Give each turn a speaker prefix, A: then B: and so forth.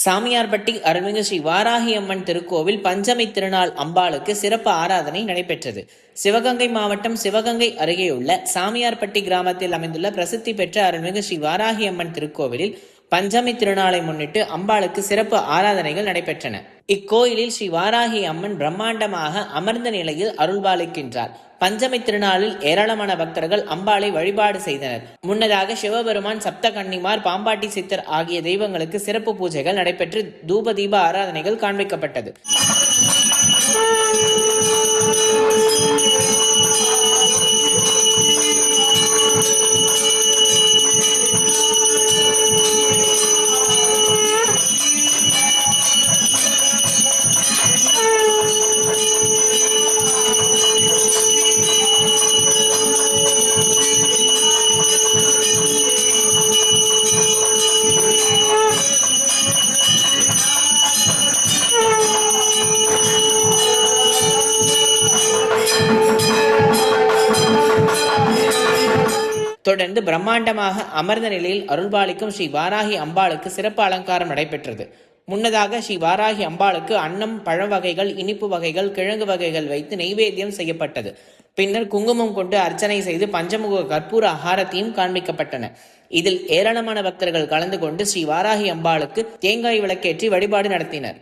A: சாமியார்பட்டி அருள்மிகு ஸ்ரீ வாராகி அம்மன் திருக்கோவில் பஞ்சமி திருநாள் அம்பாளுக்கு சிறப்பு ஆராதனை நடைபெற்றது. சிவகங்கை மாவட்டம் சிவகங்கை அருகேயுள்ள சாமியார்பட்டி கிராமத்தில் அமைந்துள்ள பிரசித்தி பெற்ற அருள்மிகு ஸ்ரீ வாராகி அம்மன் திருக்கோவிலில் பஞ்சமி திருநாளை முன்னிட்டு அம்பாளுக்கு சிறப்பு ஆராதனைகள் நடைபெற்றன. இக்கோயிலில் ஸ்ரீ வாராகி அம்மன் பிரம்மாண்டமாக அமர்ந்த நிலையில் அருள்பாலிக்கின்றார். பஞ்சமி திருநாளில் ஏராளமான பக்தர்கள் அம்பாளை வழிபாடு செய்தனர். முன்னதாக சிவபெருமான், சப்த கன்னிமார், பாம்பாட்டி சித்தர் ஆகிய தெய்வங்களுக்கு சிறப்பு பூஜைகள் நடைபெற்று தூப தீப ஆராதனைகள் காண்பிக்கப்பட்டது. தொடர்ந்து பிரம்மாண்டமாக அமர்ந்த நிலையில் அருள்பாலிக்கும் ஸ்ரீ வாராகி அம்பாளுக்கு சிறப்பு அலங்காரம் நடைபெற்றது. முன்னதாக ஸ்ரீ வாராகி அம்பாளுக்கு அன்னம், பழ வகைகள், இனிப்பு வகைகள், கிழங்கு வகைகள் வைத்து நெய்வேத்தியம் செய்யப்பட்டது. பின்னர் குங்குமம் கொண்டு அர்ச்சனை செய்து பஞ்சமுக கற்பூர ஆகாரத்தையும் காண்பிக்கப்பட்டன. இதில் ஏராளமான பக்தர்கள் கலந்து கொண்டு ஸ்ரீ வாராகி அம்பாளுக்கு தேங்காய் விளக்கேற்றி வழிபாடு நடத்தினர்.